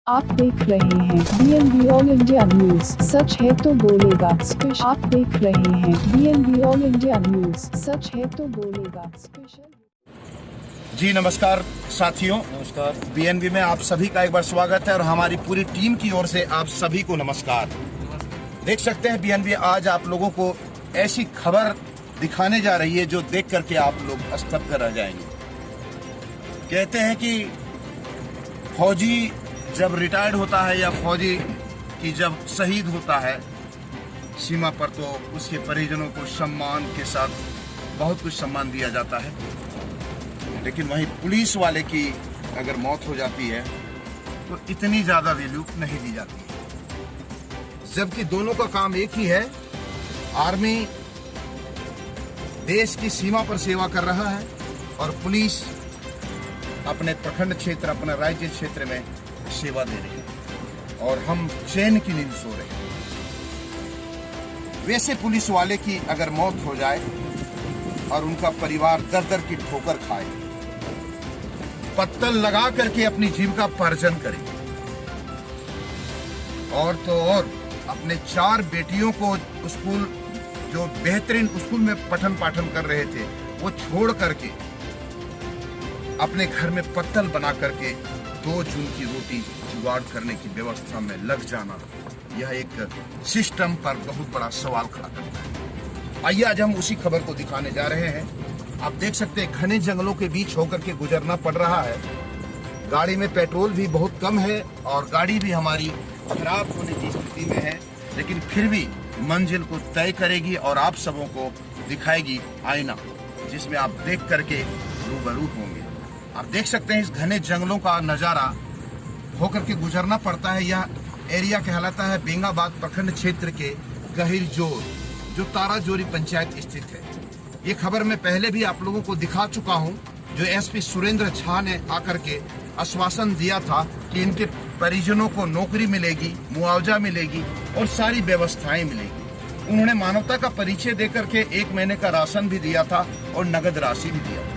आप देख रहे हैं BNB ऑल इंडिया न्यूज, सच है तो बोलेगा स्पेशल। आप देख रहे हैं BNB ऑल इंडिया न्यूज, सच है तो बोलेगा स्पेशल। जी नमस्कार साथियों, नमस्कार। बीएनबी में आप सभी का एक बार स्वागत है और हमारी पूरी टीम की ओर से आप सभी को नमस्कार। देख सकते हैं बीएनबी आज आप लोगों को ऐसी खबर दिखाने जा रही है जो देख करके आप लोग स्तब्ध रह जाएंगे। कहते हैं कि फौजी जब रिटायर्ड होता है या फौजी की जब शहीद होता है सीमा पर, तो उसके परिजनों को सम्मान के साथ बहुत कुछ सम्मान दिया जाता है, लेकिन वहीं पुलिस वाले की अगर मौत हो जाती है तो इतनी ज्यादा वैल्यू नहीं दी जाती है। जबकि दोनों का काम एक ही है, आर्मी देश की सीमा पर सेवा कर रहा है और पुलिस अपने प्रखंड क्षेत्र, अपने राज्य क्षेत्र में सेवा दे रही है और हम चैन की नींद सो रहे हैं। वैसे पुलिस वाले की अगर मौत हो जाए और उनका परिवार दर दर की ठोकर खाए, पत्तल लगा करके अपनी जीविका पार्जन करे और तो और अपने 4 बेटियों को स्कूल, जो बेहतरीन स्कूल में पठन पाठन कर रहे थे, वो छोड़ करके अपने घर में पत्तल बना करके 2 जून की रोटी जुगाड़ करने की व्यवस्था में लग जाना, यह एक सिस्टम पर बहुत बड़ा सवाल खड़ा करता है। आइए आज हम उसी खबर को दिखाने जा रहे हैं। आप देख सकते हैं घने जंगलों के बीच होकर के गुजरना पड़ रहा है। गाड़ी में पेट्रोल भी बहुत कम है और गाड़ी भी हमारी खराब होने की स्थिति में है, लेकिन फिर भी मंजिल को तय करेगी और आप सबों को दिखाएगी आईना, जिसमें आप देख करके रूबरू होंगे। आप देख सकते हैं इस घने जंगलों का नजारा होकर के गुजरना पड़ता है। यह एरिया कहलाता है बेंगाबाद प्रखंड क्षेत्र के गहिर जोर, जो ताराजोरी पंचायत स्थित है। ये खबर मैं पहले भी आप लोगों को दिखा चुका हूं, जो एसपी सुरेंद्र झा ने आकर के आश्वासन दिया था कि इनके परिजनों को नौकरी मिलेगी, मुआवजा मिलेगी और सारी व्यवस्थाएं मिलेगी। उन्होंने मानवता का परिचय देकर के 1 महीने का राशन भी दिया था और नगद राशि भी दिया था,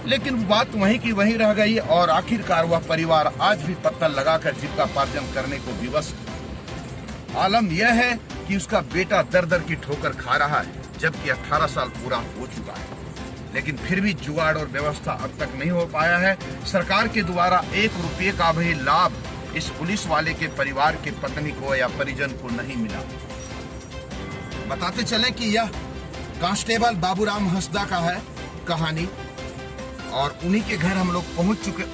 लेकिन बात वहीं की वहीं रह गई और आखिरकार वह परिवार आज भी पत्तल लगाकर जीविका पार्जन करने को विवश है। आलम यह है कि उसका बेटा दर दर की ठोकर खा रहा है, जबकि 18 साल पूरा हो चुका है, लेकिन फिर भी जुगाड़ और व्यवस्था अब तक नहीं हो पाया है। सरकार के द्वारा 1 रुपये का भी लाभ इस पुलिस वाले के परिवार के पत्नी को या परिजन को नहीं मिला। बताते चले कि यह कांस्टेबल बाबूराम हंसदा का है कहानी और उन्हीं के घर हम लोग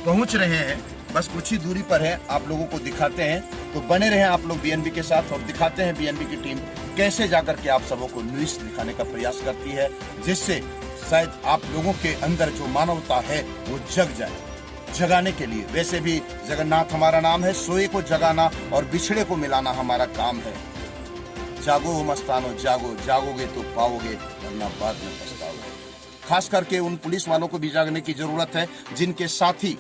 पहुंच रहे हैं। बस कुछ ही दूरी पर है, आप लोगों को दिखाते हैं, तो बने रहें आप लोग बीएनबी के साथ और दिखाते हैं बीएनबी की टीम कैसे जाकर के आप सबों को न्यूज़ दिखाने का प्रयास करती है, जिससे शायद आप लोगों के अंदर जो मानवता है वो जग जाए। जगाने के लिए, वैसे भी जगन्नाथ हमारा नाम है, सोए को जगाना और बिछड़े को मिलाना हमारा काम है। जागो मस्तानो जागो, जागोगे तो पाओगे, वरना बाद में पछताओगे। खास करके उन पुलिस वालों को भी जागने की जरूरत है जिनके साथी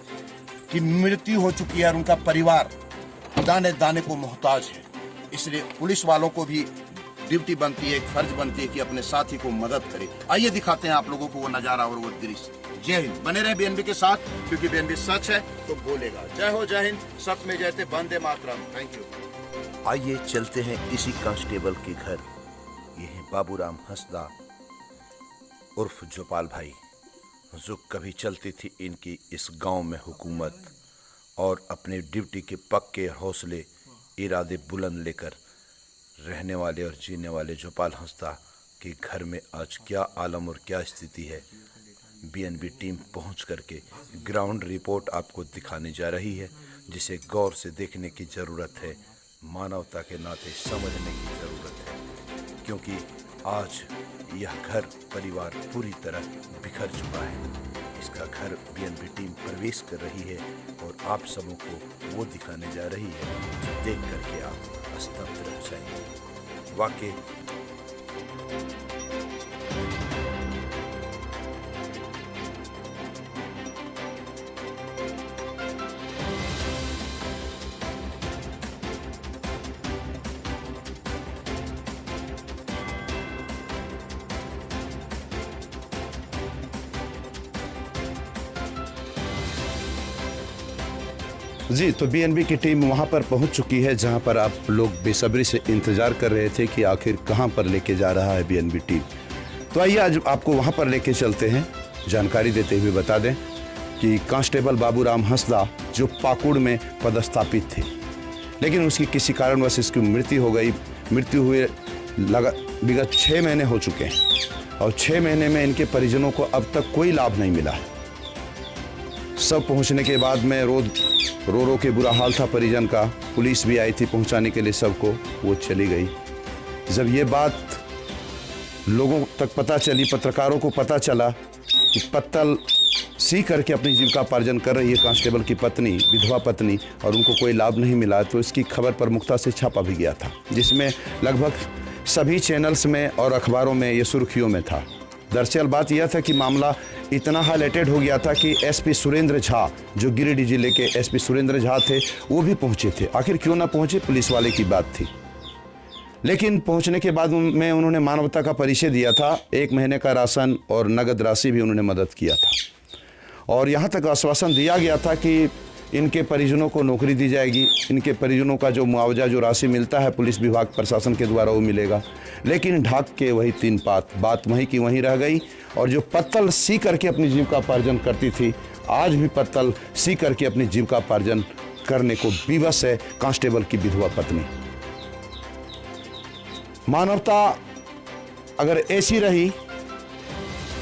की मृत्यु हो चुकी है और उनका परिवार दाने दाने को मोहताज है। इसलिए पुलिस वालों को भी ड्यूटी बनती है, फर्ज बनती है कि अपने साथी को मदद करे। आइए दिखाते हैं आप लोगों को वो नजारा और वो दृश्य। जय हिंद, बने रहे बीएनबी के साथ, क्योंकि बीएनबी सच है तो बोलेगा। जय हो, जय हिंद, सच में जयते, वंदे मातरम। Thank you. आइए चलते हैं इसी कांस्टेबल के घर। ये है बाबूराम हंसदा उर्फ जोपाल भाई, जो कभी चलती थी इनकी इस गांव में हुकूमत, और अपने ड्यूटी के पक्के हौसले, इरादे बुलंद लेकर रहने वाले और जीने वाले जोपाल हंसदा के घर में आज क्या आलम और क्या स्थिति है, बीएनबी टीम पहुंच करके ग्राउंड रिपोर्ट आपको दिखाने जा रही है, जिसे गौर से देखने की ज़रूरत है, मानवता के नाते समझने की ज़रूरत है, क्योंकि आज यह घर परिवार पूरी तरह बिखर चुका है। इसका घर बीएनबी टीम प्रवेश कर रही है और आप सबों को वो दिखाने जा रही है, देख करके आप स्तब्ध रह जाएंगे। वाकई जी, तो बीएनबी की टीम वहाँ पर पहुँच चुकी है जहाँ पर आप लोग बेसब्री से इंतज़ार कर रहे थे कि आखिर कहाँ पर लेके जा रहा है बीएनबी टीम। तो आइए आज आपको वहाँ पर लेके चलते हैं। जानकारी देते हुए बता दें कि कांस्टेबल बाबूराम हंसदा जो पाकुड़ में पदस्थापित थे, लेकिन उसकी किसी कारणवश इसकी मृत्यु हो गई। मृत्यु हुए विगत 6 महीने हो चुके हैं और 6 महीने में इनके परिजनों को अब तक कोई लाभ नहीं मिला है। सब पहुंचने के बाद में रो के बुरा हाल था परिजन का। पुलिस भी आई थी पहुंचाने के लिए सबको, वो चली गई। जब ये बात लोगों तक पता चली, पत्रकारों को पता चला कि पत्तल सी करके अपनी जीविकापार्जन कर रही है कांस्टेबल की पत्नी, विधवा पत्नी, और उनको कोई लाभ नहीं मिला, तो इसकी खबर प्रमुखता से छापा भी गया था, जिसमें लगभग सभी चैनल्स में और अखबारों में ये सुर्खियों में था। दरअसल बात यह था कि मामला इतना हाईलाइटेड हो गया था कि एसपी सुरेंद्र झा, जो गिरिडीह जिले के एसपी सुरेंद्र झा थे, वो भी पहुंचे थे। आखिर क्यों ना पहुंचे, पुलिस वाले की बात थी, लेकिन पहुंचने के बाद में उन्होंने मानवता का परिचय दिया था। 1 महीने का राशन और नगद राशि भी उन्होंने मदद किया था, और यहाँ तक आश्वासन दिया गया था कि इनके परिजनों को नौकरी दी जाएगी, इनके परिजनों का जो मुआवजा, जो राशि मिलता है पुलिस विभाग प्रशासन के द्वारा, वो मिलेगा। लेकिन ढाक के वही 3 बात वहीं की वहीं रह गई। और जो पत्तल सी करके अपनी जीविकापार्जन करती थी, आज भी पत्तल सी करके अपनी जीविकापार्जन करने को विवश है कांस्टेबल की विधवा पत्नी। मानवता अगर ऐसी रही,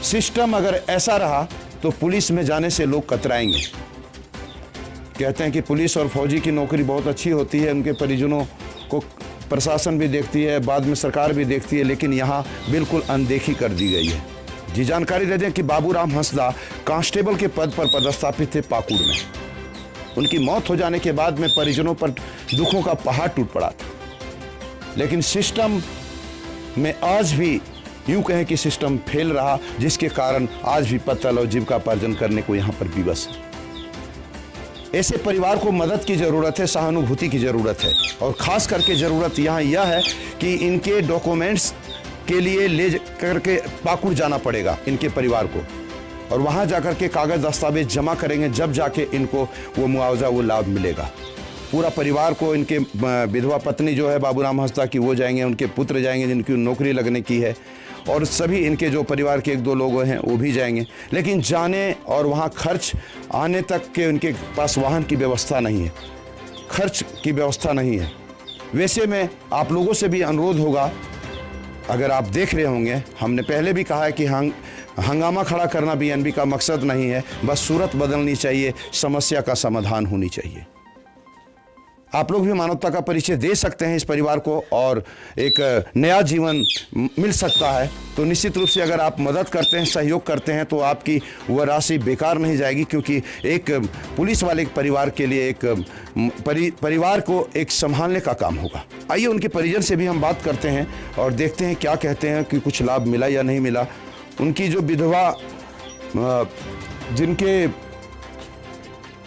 सिस्टम अगर ऐसा रहा, तो पुलिस में जाने से लोग कतराएंगे। कहते हैं कि पुलिस और फौजी की नौकरी बहुत अच्छी होती है, उनके परिजनों को प्रशासन भी देखती है, बाद में सरकार भी देखती है, लेकिन यहाँ बिल्कुल अनदेखी कर दी गई है। जी, जानकारी दे दें कि बाबूराम हंसदा कांस्टेबल के पद पर पदस्थापित थे पाकुड़ में। उनकी मौत हो जाने के बाद में परिजनों पर दुखों का पहाड़ टूट पड़ा था, लेकिन सिस्टम में आज भी यूं कहें कि सिस्टम फेल रहा, जिसके कारण आज भी पत्तल और जीविकापार्जन करने को यहाँ पर विवश है। ऐसे परिवार को मदद की ज़रूरत है, सहानुभूति की ज़रूरत है, और ख़ास करके ज़रूरत यहाँ यह है कि इनके डॉक्यूमेंट्स के लिए ले करके पाकुड़ जाना पड़ेगा इनके परिवार को, और वहाँ जाकर के कागज़ दस्तावेज जमा करेंगे, जब जाके इनको वो मुआवजा, वो लाभ मिलेगा। पूरा परिवार को, इनके विधवा पत्नी जो है बाबूराम हंसदा की, वो जाएंगे, उनके पुत्र जाएंगे जिनकी नौकरी लगने की है, और सभी इनके जो परिवार के 1-2 लोग हैं वो भी जाएंगे। लेकिन जाने और वहाँ खर्च आने तक के उनके पास वाहन की व्यवस्था नहीं है, खर्च की व्यवस्था नहीं है। वैसे में आप लोगों से भी अनुरोध होगा, अगर आप देख रहे होंगे, हमने पहले भी कहा है कि हंगामा खड़ा करना बीएनबी का मकसद नहीं है, बस सूरत बदलनी चाहिए, समस्या का समाधान होनी चाहिए। आप लोग भी मानवता का परिचय दे सकते हैं इस परिवार को, और एक नया जीवन मिल सकता है। तो निश्चित रूप से अगर आप मदद करते हैं, सहयोग करते हैं, तो आपकी वह राशि बेकार नहीं जाएगी, क्योंकि एक पुलिस वाले परिवार के लिए एक परिवार को एक संभालने का काम होगा। आइए उनके परिजन से भी हम बात करते हैं और देखते हैं क्या कहते हैं कि कुछ लाभ मिला या नहीं मिला। उनकी जो विधवा, जिनके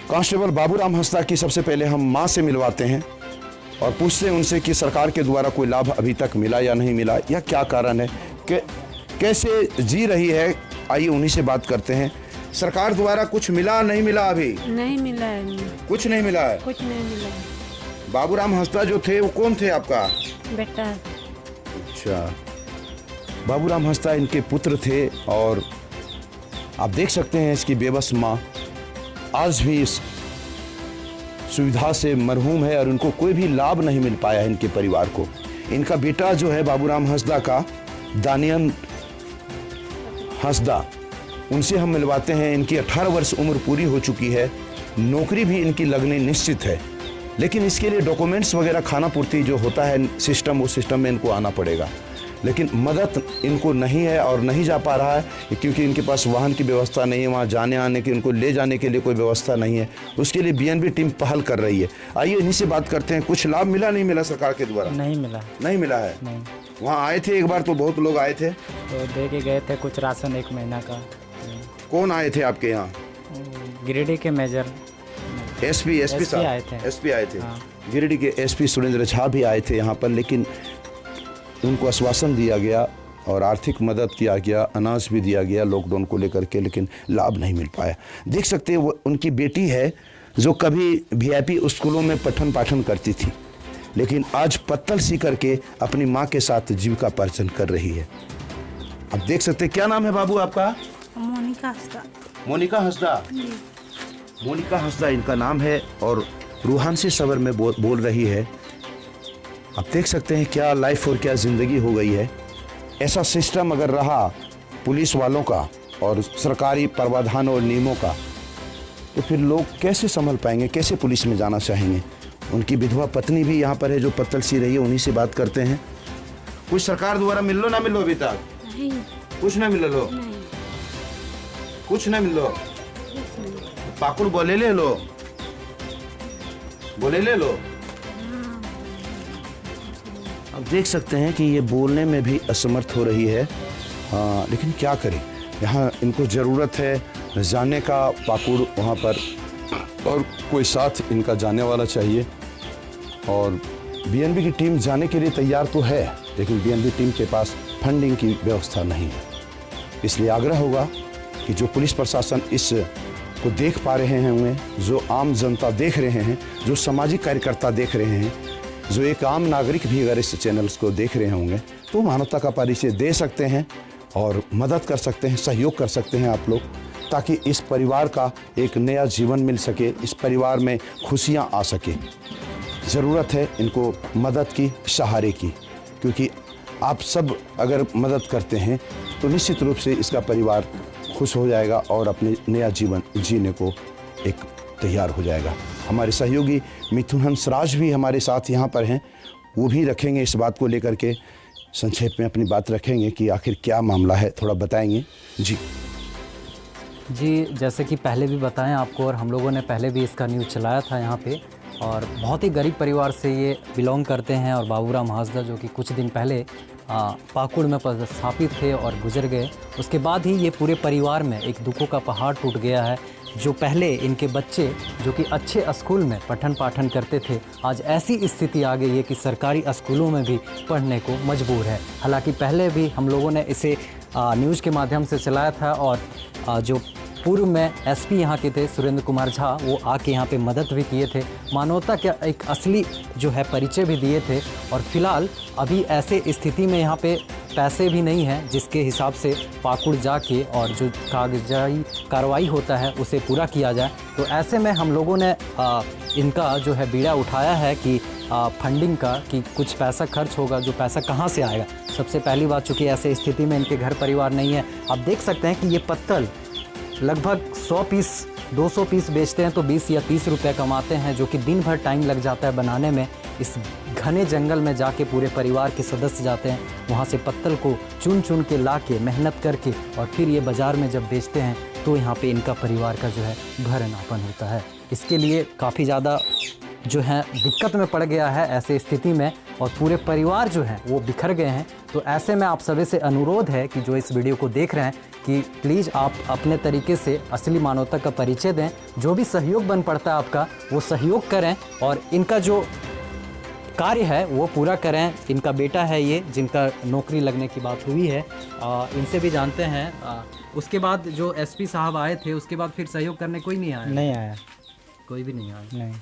कांस्टेबल बाबूराम हंसदा की, सबसे पहले हम मां से मिलवाते हैं और पूछते हैं उनसे कि सरकार के द्वारा कोई लाभ अभी तक मिला या नहीं मिला, या क्या कारण है, कैसे जी रही है। आइए उन्हीं से बात करते हैं। सरकार द्वारा कुछ मिला नहीं मिला? अभी नहीं मिला है। कुछ नहीं मिला है? कुछ नहीं मिला। बाबूराम हंसदा जो थे वो कौन थे आपका? बेटा। अच्छा, बाबूराम हंसदा इनके पुत्र थे, और आप देख सकते हैं इसकी बेबस माँ आज भी इस सुविधा से मरहूम है, और उनको कोई भी लाभ नहीं मिल पाया है इनके परिवार को। इनका बेटा जो है बाबूराम हंसदा का, दानियल हंसदा, उनसे हम मिलवाते हैं। इनकी 18 वर्ष उम्र पूरी हो चुकी है, नौकरी भी इनकी लगनी निश्चित है, लेकिन इसके लिए डॉक्यूमेंट्स वगैरह, खाना पूर्ति जो होता है सिस्टम, वो सिस्टम में इनको आना पड़ेगा। लेकिन मदद इनको नहीं है और नहीं जा पा रहा है, क्योंकि इनके पास वाहन की व्यवस्था नहीं है, वहाँ जाने आने की, उनको ले जाने के लिए कोई व्यवस्था नहीं है। उसके लिए बीएनबी टीम पहल कर रही है। आइए इन्हीं से बात करते हैं। कुछ लाभ मिला नहीं मिला सरकार के द्वारा? नहीं मिला। नहीं मिला है? नहीं। वहाँ आए थे एक बार, तो बहुत लोग आए थे, तो दे के गए थे कुछ राशन 1 महीना का। कौन आए थे आपके यहाँ? गिरिडीह के मेजर एसपी साहब आए थे। एसपी आए थे। हाँ। गिरिडीह के एसपी सुरेंद्र झा भी आए थे यहाँ पर, लेकिन उनको आश्वासन दिया गया और आर्थिक मदद किया गया, अनाज भी दिया गया लॉकडाउन को लेकर के, लेकिन लाभ नहीं मिल पाया। देख सकते हैं वो उनकी बेटी है जो कभी वीआईपी स्कूलों में पठन पाठन करती थी, लेकिन आज पत्तल सी करके अपनी माँ के साथ जीविका पार्जन कर रही है। अब देख सकते हैं, क्या नाम है बाबू आपका? मोनिका हंसदा। मोनिका हंसदा। मोनिका हंसदा इनका नाम है और रूहानी सबर में बोल रही है। आप देख सकते हैं क्या लाइफ और क्या ज़िंदगी हो गई है। ऐसा सिस्टम अगर रहा पुलिस वालों का और सरकारी प्रावधान और नियमों का, तो फिर लोग कैसे संभल पाएंगे, कैसे पुलिस में जाना चाहेंगे। उनकी विधवा पत्नी भी यहाँ पर है जो पत्तल सी रही है, उन्हीं से बात करते हैं। कुछ सरकार द्वारा मिल लो ना मिलो अभी तक? नहीं, कुछ ना मिल लो, नहीं, कुछ ना मिल लो। पाकुड़ बोले ले लो, बोले ले लो। अब देख सकते हैं कि ये बोलने में भी असमर्थ हो रही है। हाँ, लेकिन क्या करें, यहाँ इनको ज़रूरत है जाने का पाकुड़ वहाँ पर, और कोई साथ इनका जाने वाला चाहिए। और बीएनबी की टीम जाने के लिए तैयार तो है, लेकिन बीएनबी टीम के पास फंडिंग की व्यवस्था नहीं है। इसलिए आग्रह होगा कि जो पुलिस प्रशासन इस को देख पा रहे हैं, उन्हें जो आम जनता देख रहे हैं, जो सामाजिक कार्यकर्ता देख रहे हैं, जो एक आम नागरिक भी अगर इस चैनल्स को देख रहे होंगे, तो मानवता का परिचय दे सकते हैं और मदद कर सकते हैं, सहयोग कर सकते हैं आप लोग, ताकि इस परिवार का एक नया जीवन मिल सके, इस परिवार में खुशियां आ सके। ज़रूरत है इनको मदद की, सहारे की, क्योंकि आप सब अगर मदद करते हैं तो निश्चित रूप से इसका परिवार खुश हो जाएगा और अपने नया जीवन जीने को एक तैयार हो जाएगा। हमारे सहयोगी मिथुन हंसराज भी हमारे साथ यहाँ पर हैं, वो भी रखेंगे इस बात को लेकर के, संक्षेप में अपनी बात रखेंगे कि आखिर क्या मामला है, थोड़ा बताएंगे जी। जी, जैसे कि पहले भी बताएं आपको, और हम लोगों ने पहले भी इसका न्यूज़ चलाया था यहाँ पे, और बहुत ही गरीब परिवार से ये बिलोंग करते हैं। और बाबूराम हंसदा जो कि कुछ दिन पहले पाकुड़ में पदस्थापित थे और गुजर गए, उसके बाद ही ये पूरे परिवार में एक दुखों का पहाड़ टूट गया है। जो पहले इनके बच्चे जो कि अच्छे स्कूल में पठन पाठन करते थे, आज ऐसी स्थिति आ गई है कि सरकारी स्कूलों में भी पढ़ने को मजबूर है। हालांकि पहले भी हम लोगों ने इसे न्यूज़ के माध्यम से चलाया था, और जो पूर्व में एसपी यहाँ के थे सुरेंद्र कुमार झा, वो आके यहाँ पे मदद भी किए थे, मानवता का एक असली जो है परिचय भी दिए थे। और फिलहाल अभी ऐसे स्थिति में यहाँ पे पैसे भी नहीं हैं जिसके हिसाब से पाकुड़ जाके और जो कागजाई कार्रवाई होता है उसे पूरा किया जाए। तो ऐसे में हम लोगों ने इनका जो है बीड़ा उठाया है कि फंडिंग का, कि कुछ पैसा खर्च होगा, जो पैसा कहाँ से आएगा। सबसे पहली बात, चूँकि ऐसे स्थिति में इनके घर परिवार नहीं है। आप देख सकते हैं कि ये पत्तल लगभग 100 पीस 200 पीस बेचते हैं तो 20 या 30 रुपए कमाते हैं, जो कि दिन भर टाइम लग जाता है बनाने में। इस घने जंगल में जाके पूरे परिवार के सदस्य जाते हैं, वहाँ से पत्तल को चुन चुन के ला के मेहनत करके और फिर ये बाज़ार में जब बेचते हैं तो यहाँ पे इनका परिवार का जो है भरनापन होता है। इसके लिए काफ़ी ज़्यादा जो है दिक्कत में पड़ गया है ऐसे स्थिति में, और पूरे परिवार जो हैं वो बिखर गए हैं। तो ऐसे में आप सभी से अनुरोध है कि जो इस वीडियो को देख रहे हैं कि प्लीज़ आप अपने तरीके से असली मानवता का परिचय दें। जो भी सहयोग बन पड़ता है आपका, वो सहयोग करें और इनका जो कार्य है वो पूरा करें। इनका बेटा है ये, जिनका नौकरी लगने की बात हुई है, इनसे भी जानते हैं। उसके बाद जो एसपी साहब आए थे, उसके बाद फिर सहयोग करने कोई नहीं आया? नहीं आया, कोई भी नहीं आया। नहीं।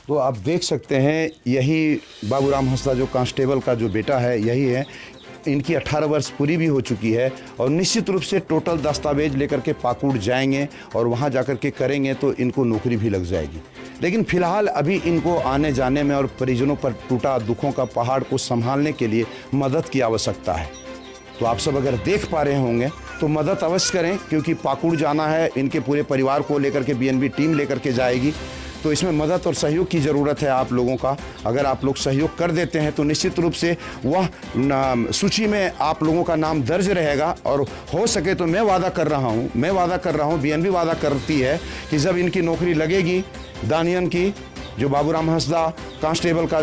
तो आप देख सकते हैं, यही बाबूराम हंसदा जो कांस्टेबल का जो बेटा है, यही है। इनकी 18 वर्ष पूरी भी हो चुकी है और निश्चित रूप से टोटल दस्तावेज लेकर के पाकुड़ जाएंगे और वहां जाकर के करेंगे तो इनको नौकरी भी लग जाएगी। लेकिन फिलहाल अभी इनको आने जाने में और परिजनों पर टूटा दुखों का पहाड़ को संभालने के लिए मदद की आवश्यकता है। तो आप सब अगर देख पा रहे होंगे तो मदद अवश्य करें, क्योंकि पाकुड़ जाना है, इनके पूरे परिवार को लेकर के बीएनबी टीम लेकर के जाएगी। तो इसमें मदद और सहयोग की ज़रूरत है आप लोगों का। अगर आप लोग सहयोग कर देते हैं तो निश्चित रूप से वह सूची में आप लोगों का नाम दर्ज रहेगा। और हो सके तो मैं वादा कर रहा हूँ, बीएनबी वादा करती है कि जब इनकी नौकरी लगेगी, दानियन की जो बाबूराम हंसदा कांस्टेबल का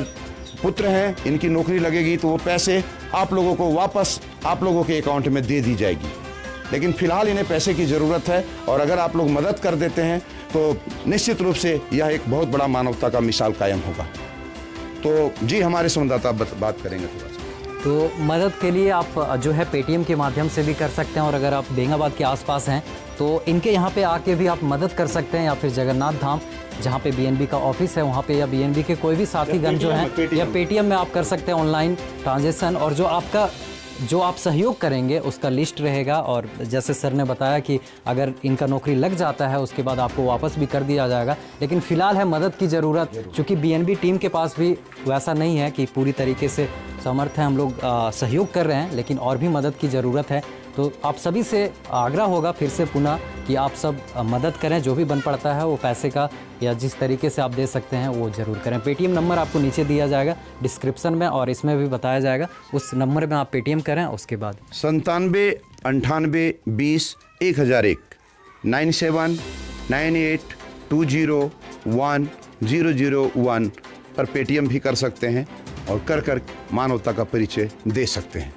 पुत्र हैं, इनकी नौकरी लगेगी तो वो पैसे आप लोगों को वापस आप लोगों के अकाउंट में दे दी जाएगी। लेकिन फिलहाल इन्हें पैसे की ज़रूरत है, और अगर आप लोग मदद कर देते हैं तो निश्चित रूप से यह एक बहुत बड़ा मानवता का मिसाल कायम होगा। तो जी, हमारे संवाददाता बात करेंगे थोड़ा सा। तो मदद के लिए आप जो है पेटीएम के माध्यम से भी कर सकते हैं, और अगर आप बेंगाबाद के आसपास हैं तो इनके यहाँ पे आके भी आप मदद कर सकते हैं, या फिर जगन्नाथ धाम जहाँ पे बीएनबी का ऑफिस है वहाँ पे, या बीएनबी के कोई भी साथीगण जो हैं, या पेटीएम में आप कर सकते हैं ऑनलाइन ट्रांजेक्शन। और जो आप सहयोग करेंगे उसका लिस्ट रहेगा। और जैसे सर ने बताया कि अगर इनका नौकरी लग जाता है उसके बाद आपको वापस भी कर दिया जाएगा, लेकिन फ़िलहाल है मदद की ज़रूरत, क्योंकि बीएनबी टीम के पास भी वैसा नहीं है कि पूरी तरीके से समर्थ है। हम लोग सहयोग कर रहे हैं, लेकिन और भी मदद की ज़रूरत है। तो आप सभी से आग्रह होगा फिर से पुनः कि आप सब मदद करें, जो भी बन पड़ता है वो पैसे का या जिस तरीके से आप दे सकते हैं वो ज़रूर करें। पेटीएम नंबर आपको नीचे दिया जाएगा डिस्क्रिप्शन में, और इसमें भी बताया जाएगा, उस नंबर में आप पेटीएम करें। उसके बाद 97 98 20 1001 97 98 20 1 001 पर पेटीएम भी कर सकते हैं और कर मानवता का परिचय दे सकते हैं।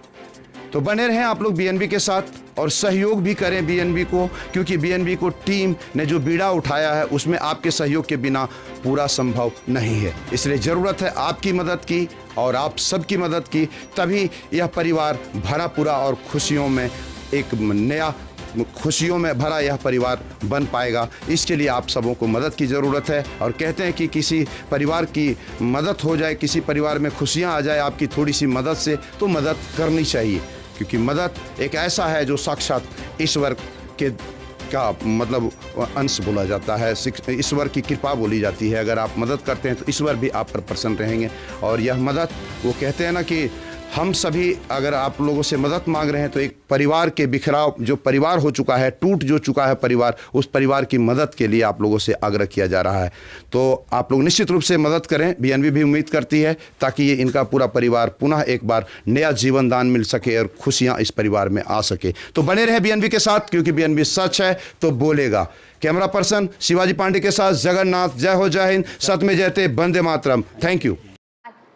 तो बने रहें आप लोग बीएनबी के साथ और सहयोग भी करें बीएनबी को, क्योंकि बीएनबी को टीम ने जो बीड़ा उठाया है उसमें आपके सहयोग के बिना पूरा संभव नहीं है। इसलिए ज़रूरत है आपकी मदद की और आप सबकी मदद की, तभी यह परिवार भरा पूरा और खुशियों में भरा यह परिवार बन पाएगा। इसके लिए आप सबों को मदद की ज़रूरत है। और कहते हैं कि किसी परिवार की मदद हो जाए, किसी परिवार में खुशियां आ जाए आपकी थोड़ी सी मदद से, तो मदद करनी चाहिए, क्योंकि मदद एक ऐसा है जो साक्षात ईश्वर का मतलब अंश बोला जाता है, ईश्वर की कृपा बोली जाती है। अगर आप मदद करते हैं तो ईश्वर भी आप पर प्रसन्न रहेंगे। और यह मदद, वो कहते हैं ना कि हम सभी अगर आप लोगों से मदद मांग रहे हैं तो एक परिवार के बिखराव जो परिवार हो चुका है, टूट जो चुका है परिवार, उस परिवार की मदद के लिए आप लोगों से आग्रह किया जा रहा है। तो आप लोग निश्चित रूप से मदद करें। बीएनबी भी उम्मीद करती है ताकि ये इनका पूरा परिवार पुनः एक बार नया जीवन दान मिल सके और खुशियां इस परिवार में आ सके। तो बने रहे बीएनबी के साथ, क्योंकि बीएनबी सच है तो बोलेगा। कैमरा पर्सन शिवाजी पांडे के साथ जगन्नाथ। जय हो, जय हिंद, सत्य में जयते, वंदे मातरम। Thank you.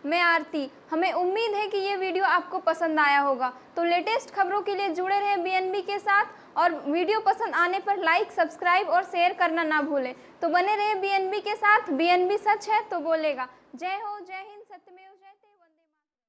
मैं आरती। हमें उम्मीद है कि ये वीडियो आपको पसंद आया होगा। तो लेटेस्ट खबरों के लिए जुड़े रहें बीएनबी के साथ, और वीडियो पसंद आने पर लाइक, सब्सक्राइब और शेयर करना ना भूलें। तो बने रहे बीएनबी के साथ। बीएनबी सच है तो बोलेगा। जय हो, जय हिंद, सत्यमेव